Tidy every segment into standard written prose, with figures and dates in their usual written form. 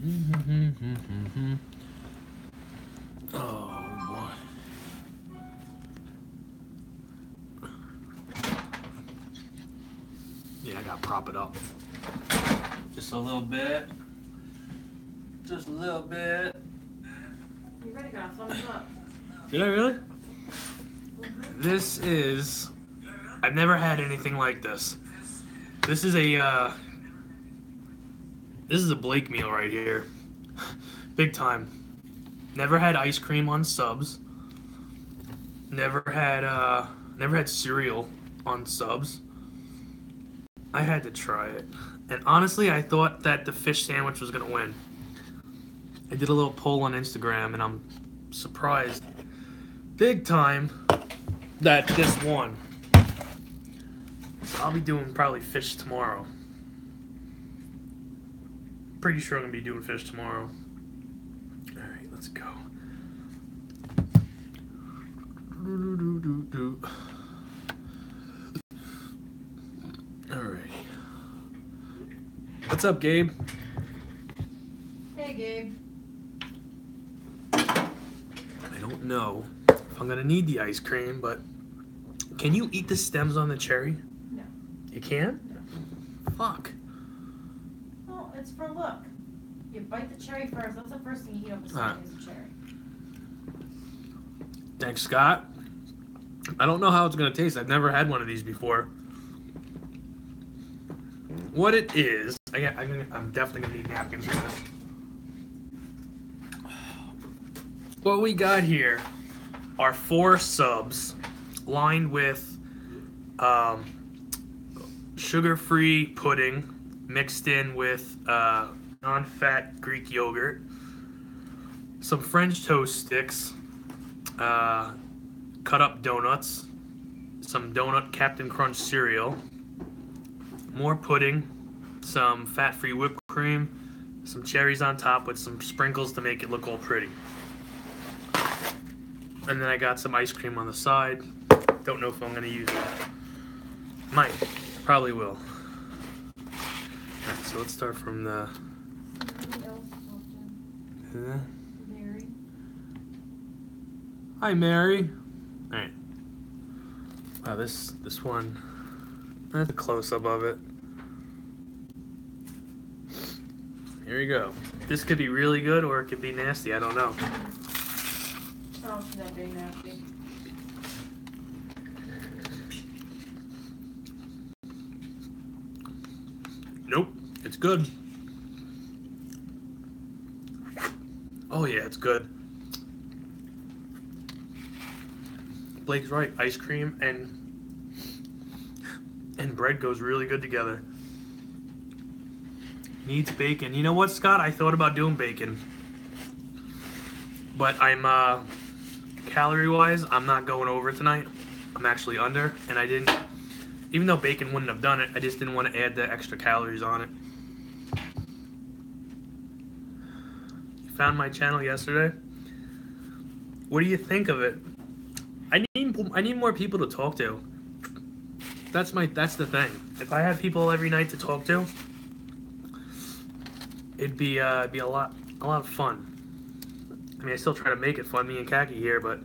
Oh boy. Yeah, I gotta prop it up. Just a little bit. Just a little bit. You ready, guys? Thumbs up. Did I really? This is... I've never had anything like this. This is a Blake meal right here. Big time. Never had ice cream on subs. Never had cereal on subs. I had to try it. And honestly, I thought that the fish sandwich was gonna win. I did a little poll on Instagram and I'm surprised big time that this won. So I'll be doing probably fish tomorrow. Pretty sure I'm gonna be doing fish tomorrow. Alright, let's go. Alright. What's up, Gabe? Hey, Gabe. I don't know if I'm gonna need the ice cream, but can you eat the stems on the cherry? No. You can? Fuck. Well, it's for look. You bite the cherry first. That's the first thing you eat up is the cherry. Thanks, Scott. I don't know how it's gonna taste. I've never had one of these before. What it is, I'm definitely gonna need napkins for this. What we got here are 4 subs lined with sugar-free pudding mixed in with non-fat Greek yogurt, some French toast sticks, cut up donuts, some donut Captain Crunch cereal, more pudding, some fat-free whipped cream, some cherries on top with some sprinkles to make it look all pretty. And then I got some ice cream on the side. Don't know if I'm going to use that. Might. Probably will. Alright, so let's start from the... Mary. Hi, Mary. Alright. Wow, this one... That's a close-up of it. Here we go. This could be really good or it could be nasty. I don't know. Oh, she's not being nasty. Nope. It's good. Oh yeah, it's good. Blake's right. Ice cream and bread goes really good together. Needs bacon. You know what, Scott? I thought about doing bacon. But I'm, calorie-wise, I'm not going over tonight. I'm actually under, and I didn't, even though bacon wouldn't have done it, I just didn't want to add the extra calories on it. You found my channel yesterday? What do you think of it? I need more people to talk to. That's the thing. If I had people every night to talk to, it'd be a lot of fun. I mean, I still try to make it fun, me and Kaki here, but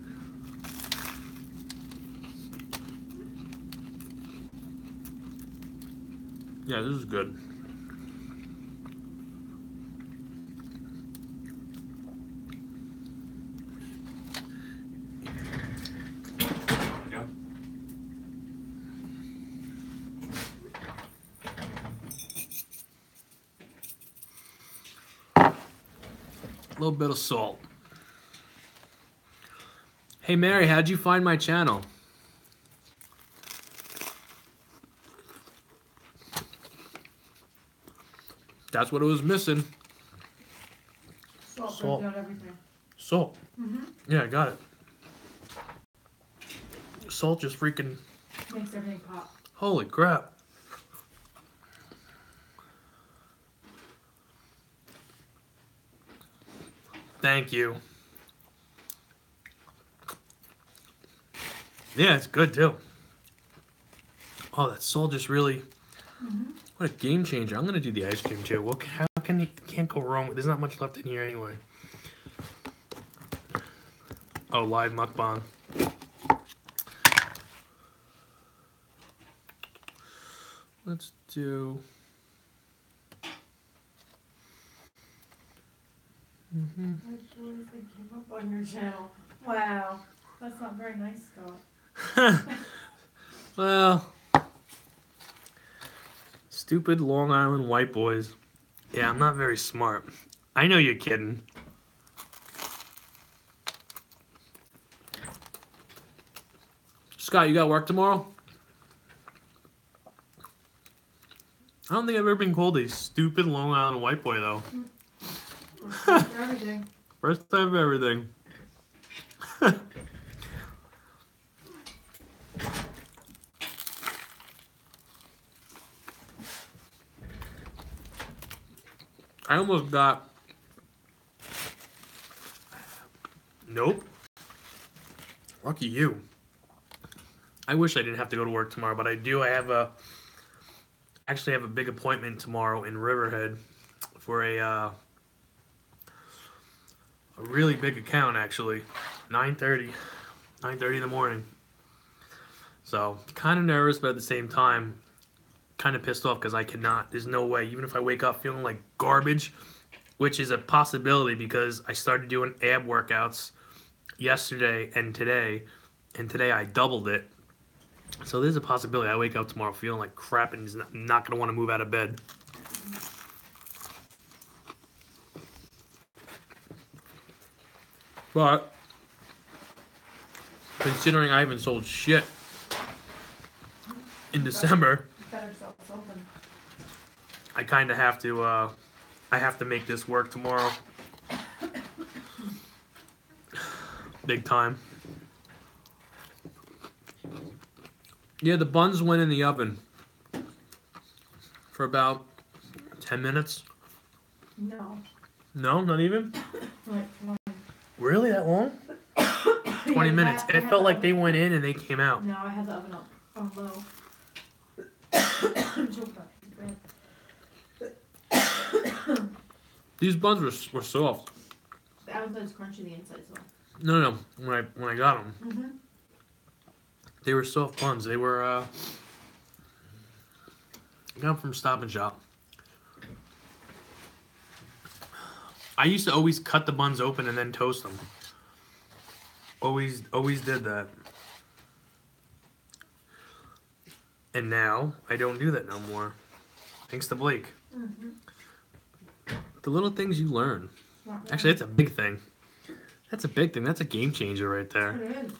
yeah, this is good. A little bit of salt. Hey Mary, how'd you find my channel? That's what it was missing. Salt. Brings out everything. Salt. Mm-hmm. Yeah, I got it. Salt just freaking... Makes everything pop. Holy crap. Thank you. Yeah, it's good too. Oh, that salt just really... What a game changer. I'm going to do the ice cream too. How can't go wrong. There's not much left in here anyway. Oh, live mukbang. Let's do. What boys they came up on your channel? Wow, that's not very nice, Scott. Well, stupid Long Island white boys. Yeah, I'm not very smart. I know you're kidding. Scott, you got work tomorrow? I don't think I've ever been called a stupid Long Island white boy, though. Everything. First time for everything. I almost got... Nope. Lucky you. I wish I didn't have to go to work tomorrow, but I do. I have a... Actually have a big appointment tomorrow in Riverhead for a really big account, actually. 9:30 in the morning. So, kind of nervous, but at the same time, kind of pissed off because I cannot. There's no way. Even if I wake up feeling like garbage, which is a possibility because I started doing ab workouts yesterday and today I doubled it. So there's a possibility I wake up tomorrow feeling like crap and he's not going to want to move out of bed. But considering I haven't sold shit in December, I kind of have to I have to make this work tomorrow. Big time. Yeah, the buns went in the oven for about 10 minutes. No. No, not even? Like 20. Really, that long? 20 minutes. I It felt like they went in and they came out. No, I had the oven up on low. I'm choking up. These buns were soft. The outside's crunchy, the inside's soft. No. When I got them, Mm-hmm. they were soft buns. They were I got them from Stop and Shop. I used to always cut the buns open and then toast them. Always did that. And now I don't do that no more. Thanks to Blake. Mm-hmm. The little things you learn. Actually, that's a big thing. That's a big thing. That's a game changer right there. It is.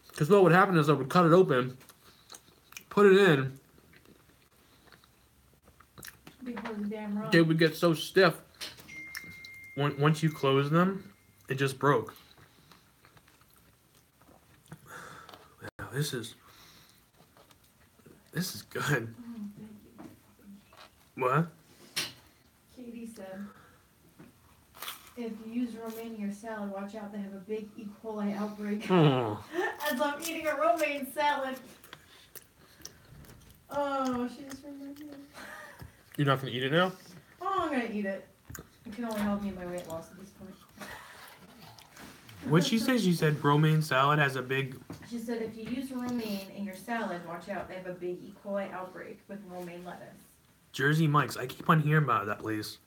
Because what would happen is I would cut it open, put it in, Because the damn wrong. they would get so stiff. Once you close them, it just broke. Wow, this is good. Oh, thank you. What? Katie said, if you use romaine in your salad, watch out, they have a big E. coli outbreak. Oh. As I'm eating a romaine salad. Oh, she just remembered. You're not gonna eat it now? Oh, I'm gonna eat it. It can only help me in my weight loss at this point. What'd she say? She said romaine salad has a big... She said if you use romaine in your salad, watch out, they have a big E. coli outbreak with romaine lettuce. Jersey Mike's. I keep on hearing about that place.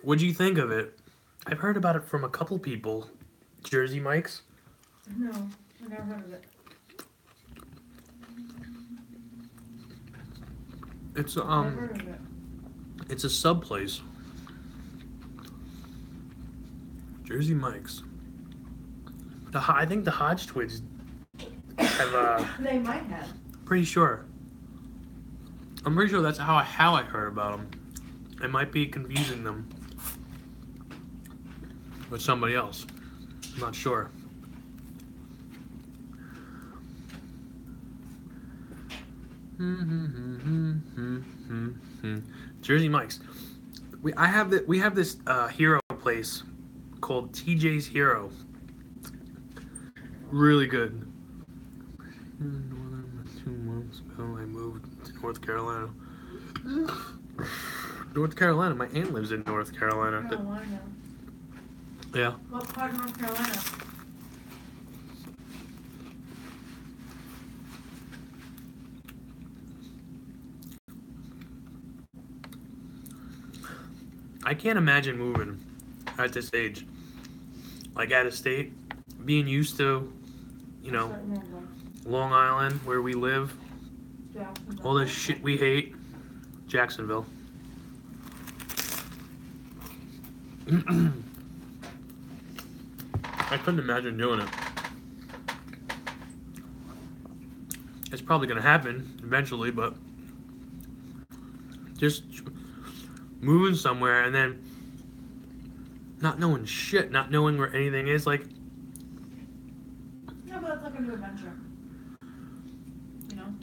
What'd you think of it? I've heard about it from a couple people. Jersey Mike's? No, I've never heard of it. It's Never heard of it. it's a sub place. Jersey Mike's. I think the Hodge twins have They might have. pretty sure. I'm pretty sure that's how I heard about them. I might be confusing them with somebody else. I'm not sure. Jersey Mike's. We have this hero place called TJ's Hero. Really good. 2 months ago, I moved to North Carolina. North Carolina. My aunt lives in North Carolina. Carolina. Yeah. What part of North Carolina? I can't imagine moving at this age. Like out of state, being used to, you know, Long Island, where we live, all this shit we hate. Jacksonville. I couldn't imagine doing it. It's probably gonna happen eventually, but just moving somewhere and then not knowing shit, not knowing where anything is, like. No, but it's like a new adventure. You know?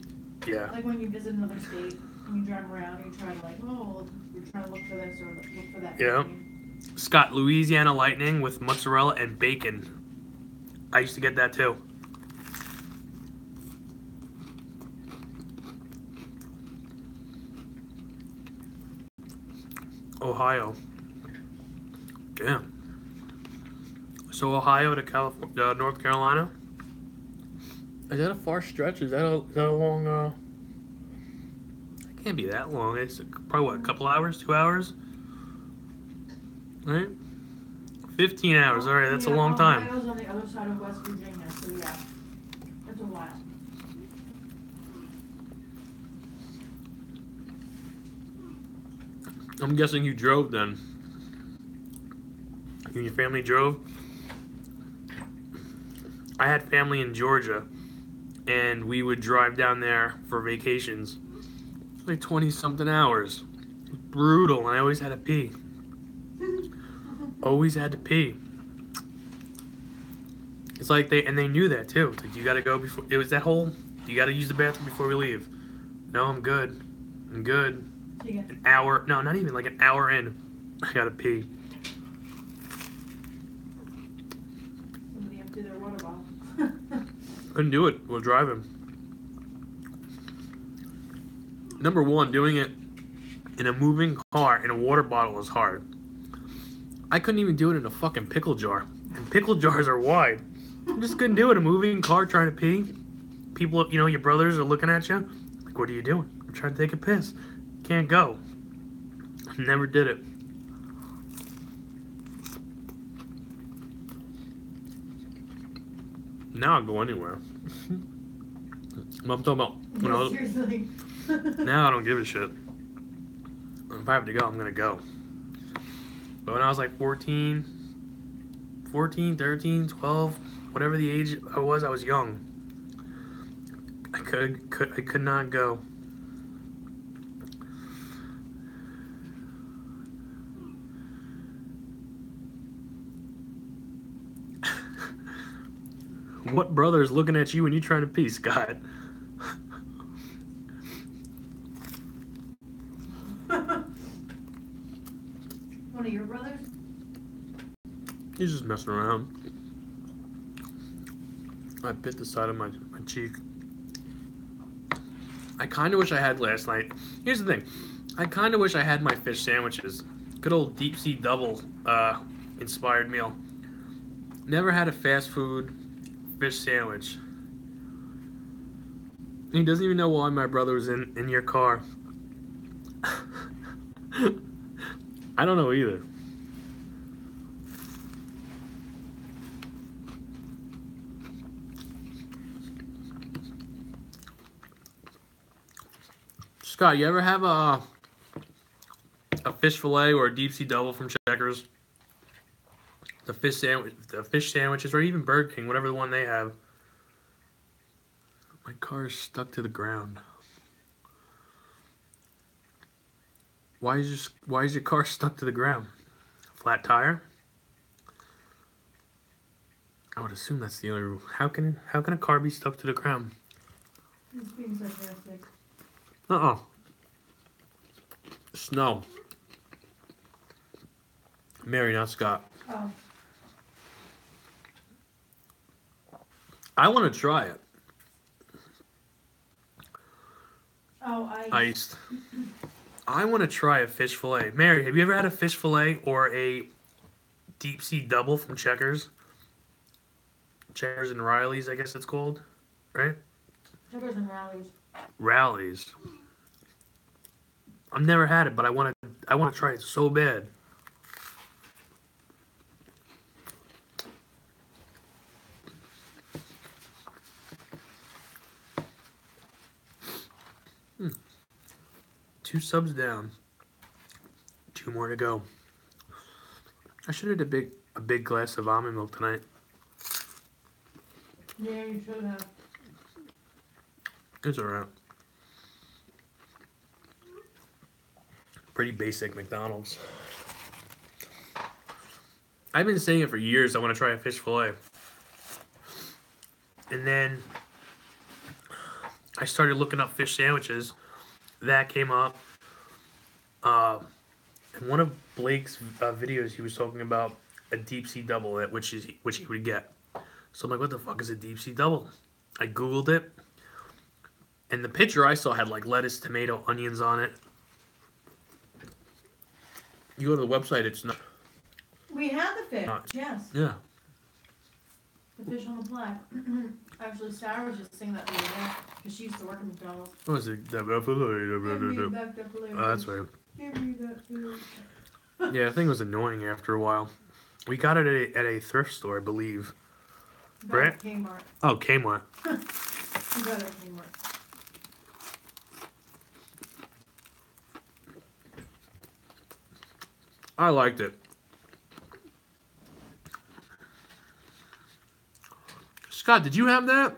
Yeah. Like when you visit another state and you drive around and you try to like, oh, you're trying to look for this or look for that. Yeah. Scott, Louisiana Lightning with mozzarella and bacon. I used to get that too. Ohio. Damn. So Ohio to California, North Carolina. Is that a far stretch? Is that a long? It can't be that long. It's probably what, a couple hours, 2 hours, right? 15 hours. All right, that's a long time. Ohio's on the other side of West Virginia, so yeah, that's a while. I'm guessing you drove then. You and your family drove? I had family in Georgia, and we would drive down there for vacations. Like 20-something hours. Brutal, and I always had to pee. Always had to pee. It's like they knew that too. It's like, you gotta go before, it was that whole, you gotta use the bathroom before we leave. No, I'm good. I'm good. An hour, no, not even, like an hour in, I gotta pee. Somebody empty their water bottle. Couldn't do it while driving. Number one, doing it in a moving car in a water bottle is hard. I couldn't even do it in a fucking pickle jar. And pickle jars are wide. I just couldn't do it in a moving car trying to pee. People, you know, your brothers are looking at you. Like, what are you doing? I'm trying to take a piss. Can't go. Never did it. Now I'll go anywhere. I'm talking about when I was, Seriously. now I don't give a shit. If I have to go, I'm gonna go. But when I was like 14, 13, 12, whatever the age I was young. I could not go. What brother is looking at you when you're trying to pee, Scott? One of your brothers? He's just messing around. I bit the side of my cheek. I kind of wish I had last night. Here's the thing. I kind of wish I had my fish sandwiches. Good old deep sea double inspired meal. Never had a fast food fish sandwich. He doesn't even know why my brother was in your car. I don't know either. Scott, you ever have a fish fillet or a deep sea double from Checkers? The fish sandwiches, or even Burger King, whatever the one they have. My car is stuck to the ground. Why is your car stuck to the ground? Flat tire? I would assume that's the only. How can a car be stuck to the ground? He's being sarcastic. Snow. Mary, not Scott. Oh. I want to try it. Oh, Iced. I want to try a fish fillet. Mary, have you ever had a fish fillet or a deep sea double from Checkers? Checkers and Riley's, I guess it's called, right? Checkers and Rallies. Rallies. I've never had it, but I want to try it so bad. Hmm. 2 subs down. 2 more to go. I should have had a big glass of almond milk tonight. Yeah, you should have. It's alright. Pretty basic McDonald's. I've been saying it for years. I want to try a fish fillet. And then I started looking up fish sandwiches. That came up. In one of Blake's videos, he was talking about a deep sea double, which he would get. So I'm like, what the fuck is a deep sea double? I Googled it. And the picture I saw had like lettuce, tomato, onions on it. You go to the website, it's not. We had the fish, yes. Yeah. The fish on the plaque. Actually, Sarah was just saying that the other day, because she used to work at McDonald's. What was it? Give me back that filet. Oh, that's right. Give me that filet. Yeah, I think it was annoying after a while. We got it at a thrift store, I believe. Right? Kmart. Oh, Kmart. We got it at Kmart. I liked it. Scott, did you have that?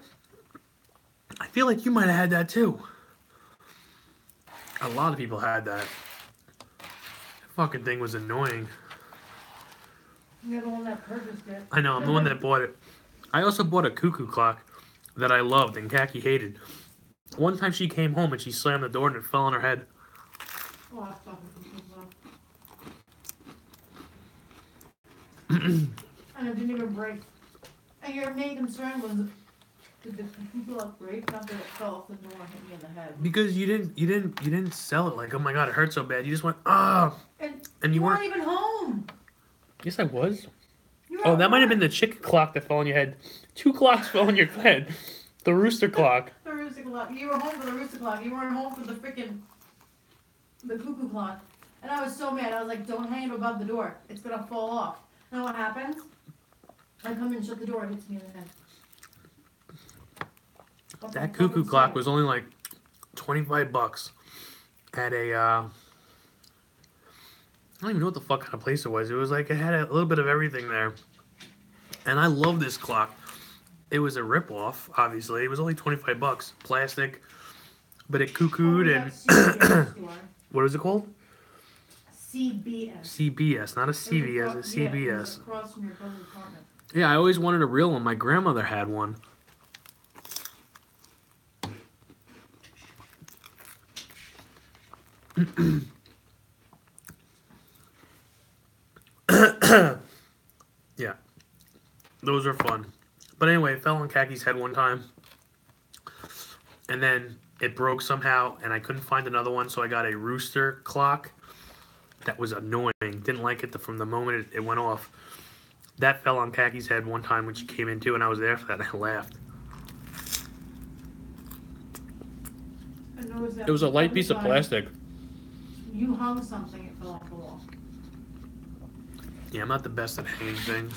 I feel like you might have had that too. A lot of people had that. That fucking thing was annoying. You're the one that purchased it. I know, I'm the one that bought it. I also bought a cuckoo clock that I loved and Khaki hated. One time she came home and she slammed the door and it fell on her head. Oh, I fucking love and it didn't even break. And your main concern was, did the people up break? Not that it fell off the door and hit me in the head. Because you didn't sell it like, oh my god, it hurt so bad. You just went, ah. And you weren't even home. Yes, I was. Oh, that might have been the chicken clock that fell on your head. 2 clocks fell on your head. The rooster clock. The rooster clock. You were home for the rooster clock. You weren't home for the cuckoo clock. And I was so mad. I was like, don't hang it above the door. It's going to fall off. You know what happens? I come in and shut the door. It hits me in the head. That cuckoo clock was only like $25 at a, I don't even know what the fuck kind of place it was. It was like, it had a little bit of everything there. And I love this clock. It was a ripoff, obviously. It was only $25. Plastic. But it cuckooed and... What is it called? CBS. CBS, not a CVS, a CBS. Yeah, it was across from your brother's apartment. Yeah, I always wanted a real one. My grandmother had one. Yeah, those are fun. But anyway, it fell on Khaki's head one time. And then it broke somehow, and I couldn't find another one, so I got a Rooster Clock. That was annoying. Didn't like it from the moment it went off. That fell on Khaki's head one time when she came in too, and I was there for that, and I laughed. It was a light piece of plastic. You hung something, it fell off the wall. Yeah, I'm not the best at hanging things.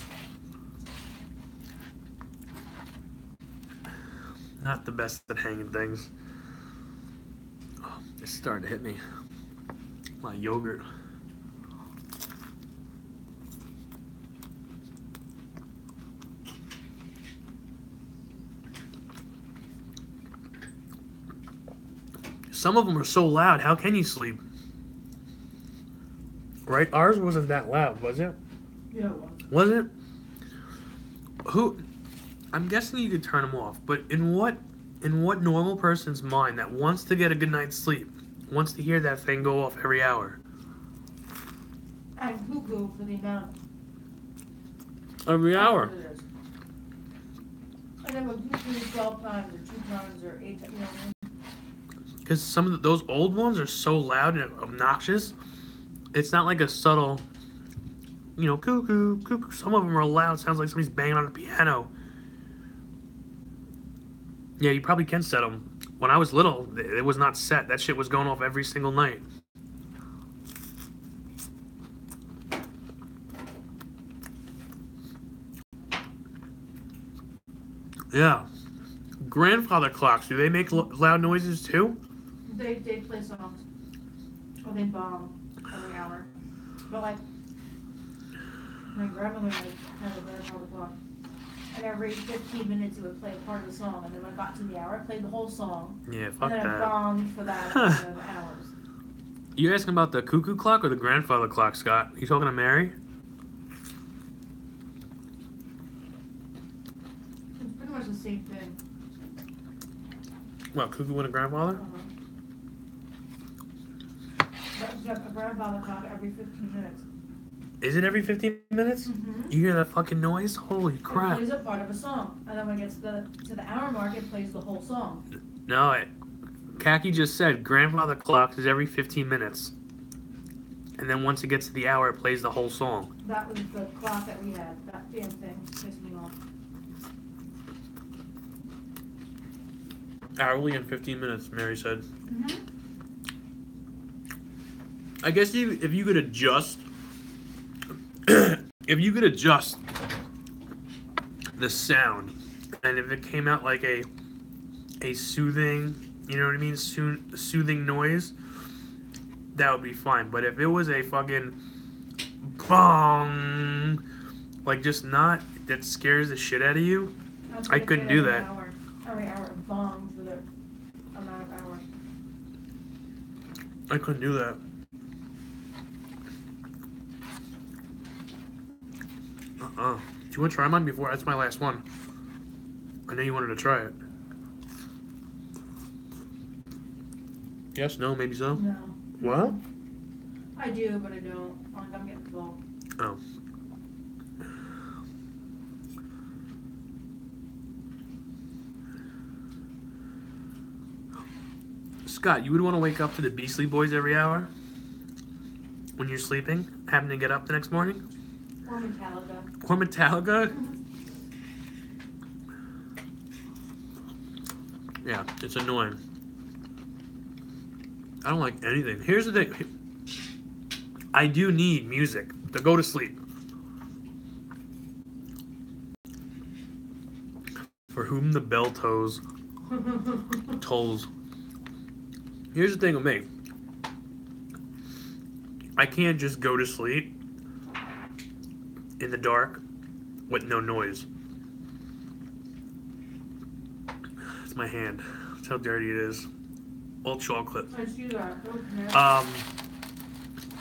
Not the best at hanging things. Oh, it's starting to hit me. My yogurt. Some of them are so loud. How can you sleep? Right? Ours wasn't that loud, was it? Yeah, it was. Was it? Who? I'm guessing you could turn them off. But in what normal person's mind that wants to get a good night's sleep wants to hear that thing go off every hour? And cuckoo for the amount. Every hour. And then when cuckoo 12 times or 2 times or 8 times, you know what I mean? Because some of those old ones are so loud and obnoxious. It's not like a subtle, you know, cuckoo, cuckoo. Some of them are loud. Sounds like somebody's banging on a piano. Yeah, you probably can set them. When I was little, it was not set. That shit was going off every single night. Yeah. Grandfather clocks, do they make loud noises too? They play songs. Or they bomb every hour. But like, my grandmother had a grandfather clock. And every 15 minutes it would play a part of the song. And then when it got to the hour, it played the whole song. Yeah, fuck and then that. it bombed for that hours. You asking about the cuckoo clock or the grandfather clock, Scott? You talking to Mary? It's pretty much the same thing. What, cuckoo and a grandfather? But you have a grandfather clock every 15 minutes. Is it every 15 minutes? Mm-hmm. You hear that fucking noise? Holy crap. It plays a part of a song. And then when it gets to the hour mark, it plays the whole song. No, Kaki just said grandfather clock is every 15 minutes. And then once it gets to the hour, it plays the whole song. That was the clock that we had. That damn thing pissed me off. Hourly in 15 minutes, Mary said. Mm-hmm. I guess if you could adjust... if you could adjust the sound, and if it came out like a soothing, you know what I mean, soothing noise, that would be fine. But if it was a fucking bong, like just not, that scares the shit out of you, I couldn't do that. Every hour it bombs for the amount of hours. I couldn't do that. Do you want to try mine before? That's my last one. I know you wanted to try it. Yes, no, maybe so? No. What? I do, but I don't. I'm getting full. Oh. Scott, you would want to wake up to the Beastly Boys every hour? When you're sleeping? Having to get up the next morning? Or Metallica. Or Metallica? Yeah, it's annoying. I don't like anything. Here's the thing. I do need music to go to sleep. For whom the bell tolls. Here's the thing with me. I can't just go to sleep in the dark with no noise. It's my hand. That's how dirty it is. All chocolate. I see that. Okay.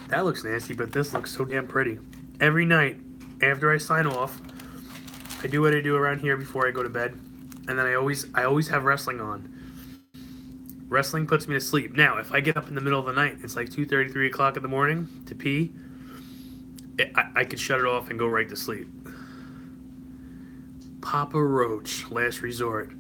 That looks nasty, but this looks so damn pretty. Every night, after I sign off, I do what I do around here before I go to bed, and then I always have wrestling on. Wrestling puts me to sleep. Now, if I get up in the middle of the night, it's like 2:30, 3 o'clock in the morning to pee, I could shut it off and go right to sleep. Papa Roach, last resort.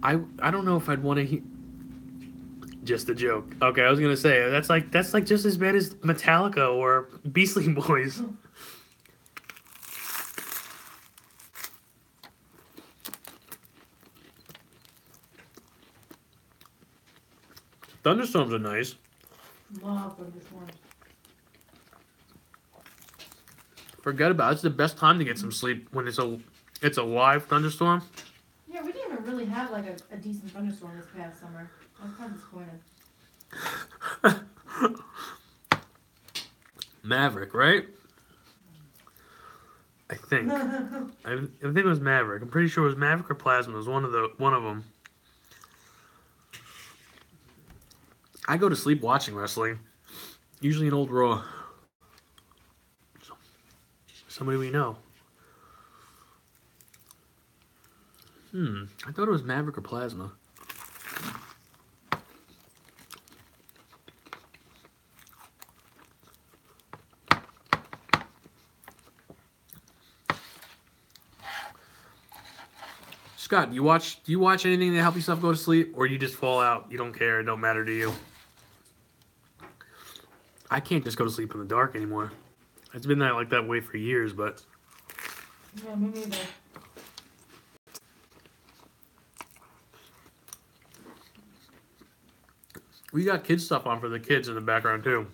I don't know if I'd want to hear. Just a joke. Okay, I was gonna say that's like just as bad as Metallica or Beastly Boys. Thunderstorms are nice. Love thunderstorms. Forget about it. It's the best time to get some sleep when it's a live thunderstorm. Yeah, we didn't even really have like a decent thunderstorm this past summer. I was kind of disappointed. Maverick, right? I think. I think it was Maverick. I'm pretty sure it was Maverick or Plasma. It was one of them. I go to sleep watching wrestling. Usually an old Raw. Somebody we know. I thought it was Maverick or Plasma. Scott, do you watch anything to help yourself go to sleep, or you just fall out? You don't care. It don't matter to you. I can't just go to sleep in the dark anymore. It's been like that way for years, but Yeah, me neither. we got kids stuff on for the kids in the background too.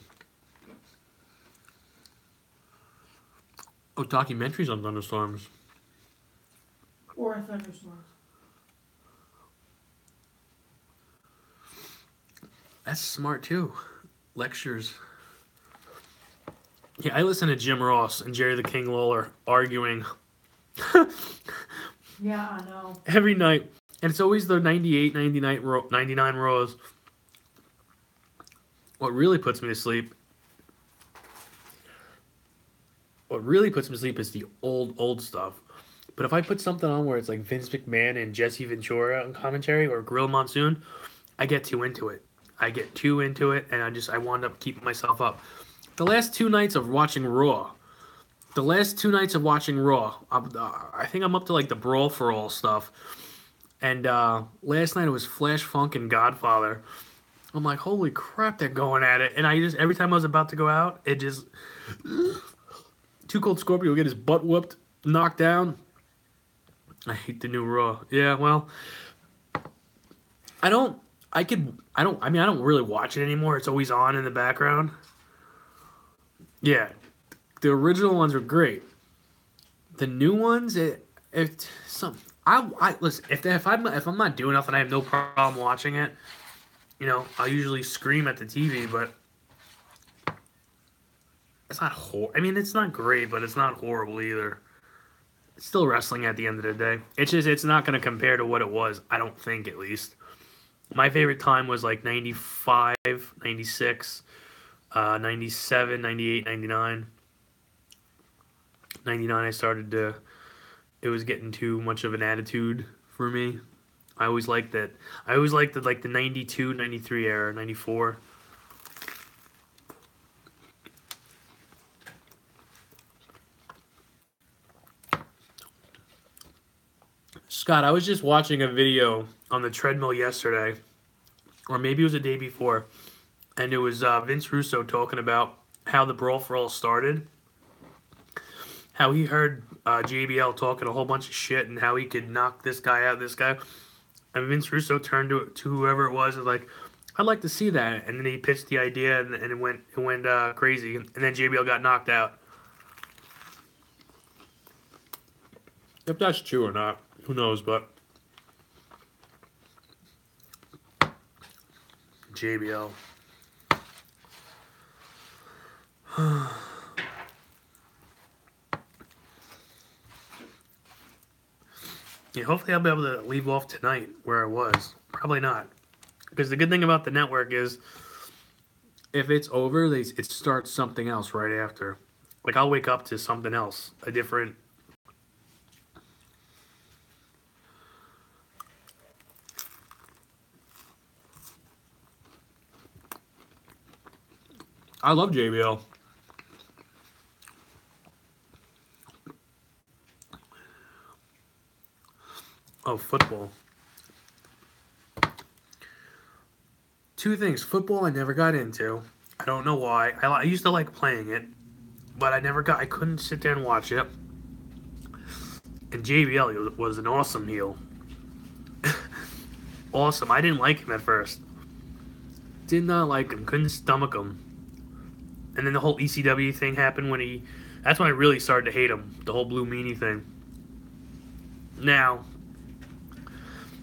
Oh, documentaries on thunderstorms. Or a thunderstorm. That's smart too. Lectures. Yeah, I listen to Jim Ross and Jerry the King Lawler arguing Yeah, I know. every night. And it's always the 98, 99 rows. What really puts me to sleep is the old stuff. But if I put something on where it's like Vince McMahon and Jesse Ventura on commentary or Grill Monsoon, I get too into it. And I wound up keeping myself up. The last 2 nights of watching Raw, I think I'm up to like the Brawl for All stuff. And last night it was Flash Funk and Godfather. I'm like, holy crap, they're going at it. And every time I was about to go out, it just... Too Cold Scorpio will get his butt whooped, knocked down. I hate the new Raw. Yeah, well, I don't really watch it anymore. It's always on in the background. Yeah, the original ones are great. The new ones, listen, if I'm not doing nothing, I have no problem watching it. You know, I'll usually scream at the TV, but it's not it's not great, but it's not horrible either. It's still wrestling at the end of the day. It's not going to compare to what it was, I don't think, at least. My favorite time was like 95, 96, 97, 98, 99. 99 it was getting too much of an attitude for me. I always liked that. I always liked the 92, 93 era, 94. Scott, I was just watching a video on the treadmill yesterday, or maybe it was the day before, and it was Vince Russo talking about how the Brawl for All started, how he heard JBL talking a whole bunch of shit and how he could knock this guy out, and Vince Russo turned to whoever it was and was like, I'd like to see that, and then he pitched the idea and it went crazy, and then JBL got knocked out. If that's true or not, who knows, but JBL. Yeah, hopefully I'll be able to leave off tonight where I was. Probably not. Because the good thing about the network is if it's over, it starts something else right after. Like, I'll wake up to something else, a different... I love JBL. Oh, football. Two things. Football I never got into. I don't know why. I used to like playing it, but I couldn't sit there and watch it. And JBL was an awesome heel. Awesome. I didn't like him at first. Did not like him. Couldn't stomach him. And then the whole ECW thing happened that's when I really started to hate him. The whole Blue Meanie thing. Now,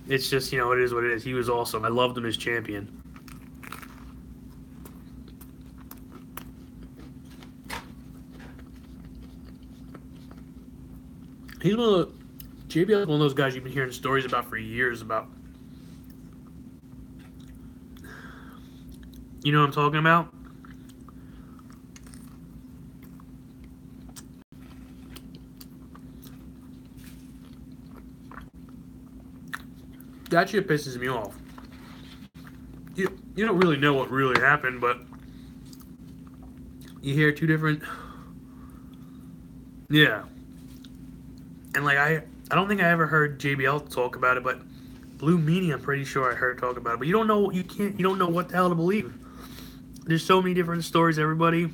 it's just, it is what it is. He was awesome. I loved him as champion. JBL is one of those guys you've been hearing stories about for years about. You know what I'm talking about? That shit pisses me off. You don't really know what really happened, but you hear two different... Yeah. And, I don't think I ever heard JBL talk about it, but Blue Meanie, I'm pretty sure I heard talk about it. But you don't know, you don't know what the hell to believe. There's so many different stories, everybody.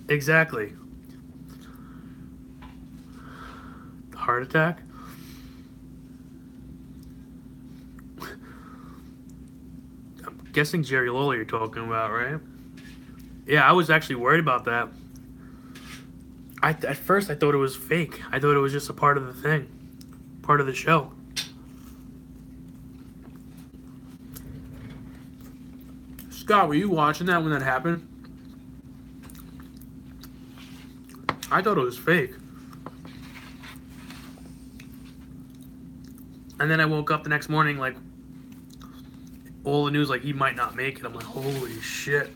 Exactly. Heart attack? I'm guessing Jerry Lawler you're talking about, right? Yeah, I was actually worried about that. At first, I thought it was fake. I thought it was just a part of the thing. Part of the show. Scott, were you watching that when that happened? I thought it was fake. And then I woke up the next morning, like, all the news, like, he might not make it. I'm like, holy shit.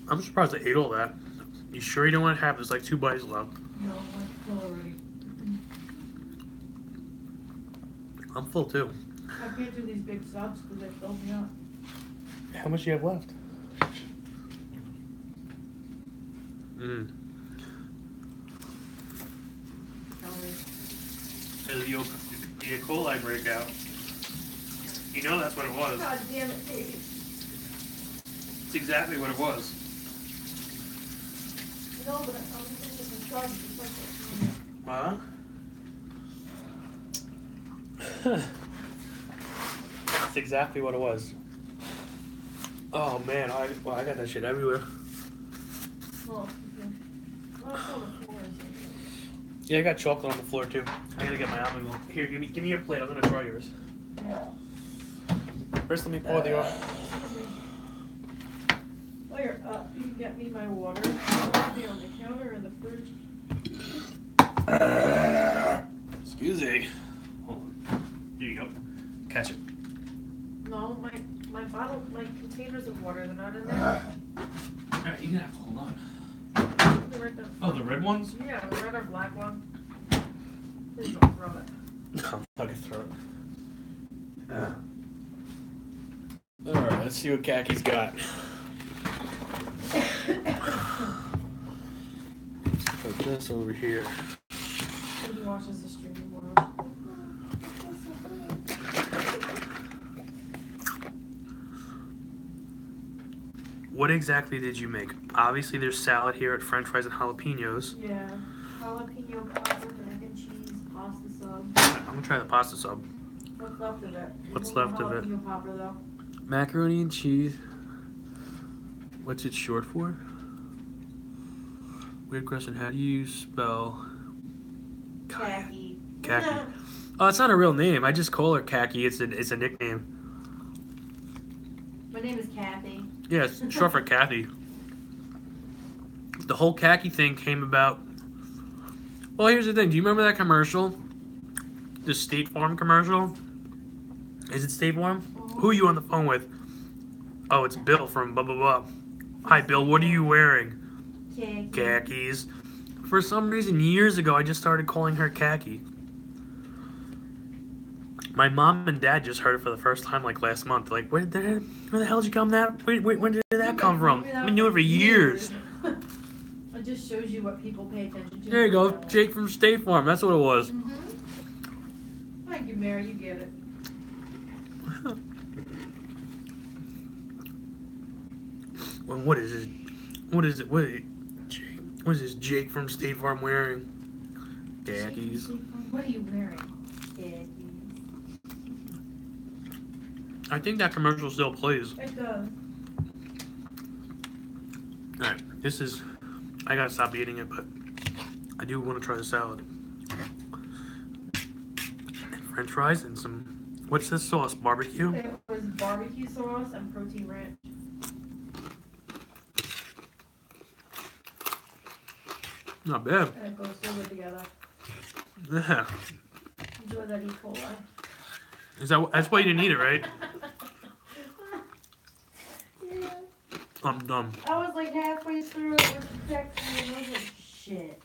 I'm surprised I ate all that. You sure you don't want to have? There's like 2 bites left. No, I'm full already. I'm full too. I can't do these big subs because they fill me up. How much do you have left? There's the E. coli breakout. You know that's what it was. God damn it, Dave. It's exactly what it was. No, but I'm thinking some drugs. Huh? That's exactly what it was. Oh man, I got that shit everywhere. Well, Yeah, I got chocolate on the floor too. I gotta get my almond milk. Here, give me your plate. I'm gonna try yours. yeah. First, let me pour the oil. While you're up, you can get me my water. It'll be on the counter in the fridge. Excuse me. Hold on. Here you go. Catch it. No, my bottle, my containers of water, they're not in there. Alright, you're gonna have to hold on. They're right there. Oh, the red ones? Yeah, the red or black one. Please don't throw it. No, I'm not gonna throw it. Alright, let's see what Kaki's got. Put this over here. He watches the streaming world. What exactly did you make? Obviously, there's salad here at French fries and jalapenos. Yeah. Jalapeno pasta, mac and cheese, pasta sub. I'm gonna try the pasta sub. What's left of it? What's left of it? Jalapeno popper, though. Macaroni and cheese. What's it short for? Weird question. How do you spell Khaki. Khaki? Oh, it's not a real name. I just call her Khaki. It's a nickname. My name is Kathy. Yeah, it's short for Kathy. The whole Khaki thing came about. Well, here's the thing. Do you remember that commercial? The State Farm commercial? Is it State Farm? Who are you on the phone with? Oh, it's Bill from blah, blah, blah. Hi, Bill. What are you wearing? Khaki. Khakis. For some reason, years ago, I just started calling her Khaki. My mom and dad just heard it for the first time, like, last month. Like, where the hell did you come that? Wait, when did that come from? I knew it for years. It just shows you what people pay attention to. There you go. Jake from State Farm. That's what it was. Thank you, Mary. You get it. Well, what is this? What is it? What is this Jake from State Farm wearing? Khakis. What are you wearing? Khakis. I think that commercial still plays. It does. Alright, this is... I gotta stop eating it, but I do want to try the salad. And French fries and some... What's this sauce? Barbecue? It was barbecue sauce and protein ranch. Not bad. And it goes so good together. Yeah. Enjoy that E. coli. That's why you didn't eat it, right? Yeah. I'm done. I was like halfway through it with the text and I was like, shit.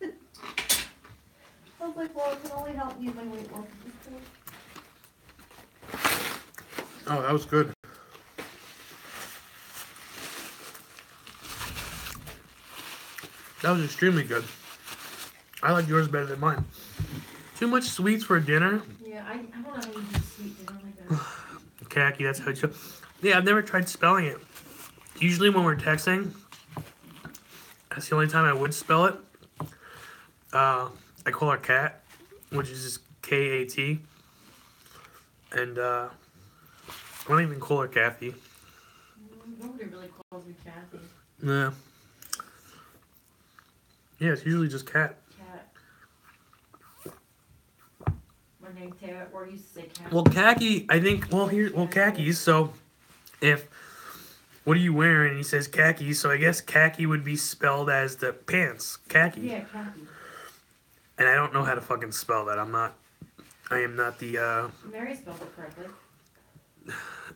I was like, well, it can only help me in my weight loss. Oh, that was good. That was extremely good. I like yours better than mine. Too much sweets for dinner. Yeah, I don't know how you do sweet. I don't like that. Khaki, that's how you... Yeah, I've never tried spelling it. Usually when we're texting, that's the only time I would spell it. I call her Cat, which is just K-A-T. And I don't even call her Kathy. Nobody really calls me Kathy. Yeah. Yeah, it's usually just Cat. Cat. My name Taylor, or you say Cat. Well, khaki, I think, khakis, so if, what are you wearing? And he says khaki, so I guess khaki would be spelled as the pants, khaki. Yeah, khaki. And I don't know how to fucking spell that. I am not the, Mary spelled it correctly.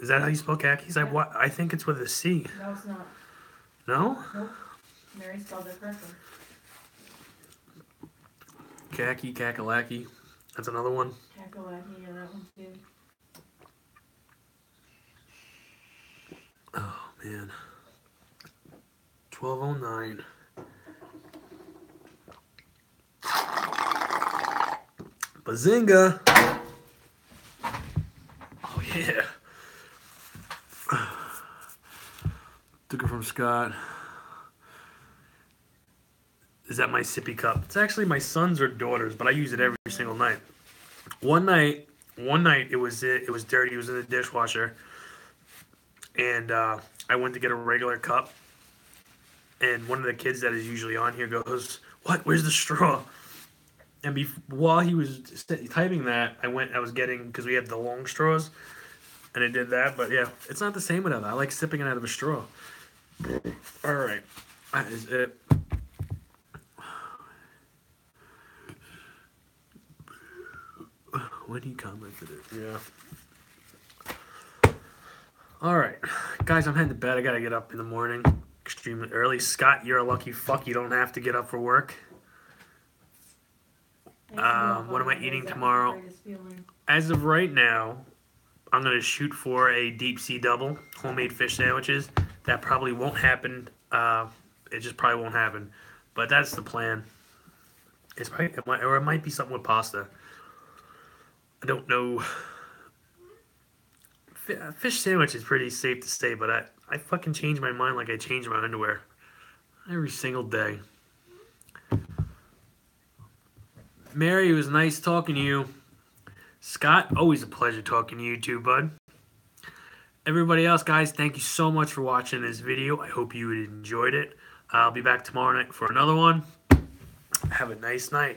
Is that how you spell khakis? Yeah. I think it's with a C. No, it's not. No? Nope. Mary spelled it correctly. Khaki, kakalaki. That's another one. Kakalaki, yeah, that one too. Oh, man. 12:09. Bazinga! Oh, yeah. Took it from Scott. Is that my sippy cup? It's actually my son's or daughter's, but I use it every single night. One night it was dirty. It was in the dishwasher, and I went to get a regular cup, and one of the kids that is usually on here goes, "What? Where's the straw?" And while he was typing that, I was getting, because we have the long straws, and I did that. But yeah, it's not the same without that. I like sipping it out of a straw. All right, that is it. When he commented it, yeah. All right, guys, I'm heading to bed. I gotta get up in the morning, extremely early. Scott, you're a lucky fuck. You don't have to get up for work. What am I eating tomorrow? As of right now, I'm gonna shoot for a deep sea double, homemade fish sandwiches. That probably won't happen. It just probably won't happen, but that's the plan. It's probably, or it might be something with pasta. I don't know. Fish sandwich is pretty safe to say, but I fucking change my mind like I change my underwear every single day. Mary, it was nice talking to you. Scott, always a pleasure talking to you too, bud. Everybody else, guys, thank you so much for watching this video. I hope you enjoyed it. I'll be back tomorrow night for another one. Have a nice night.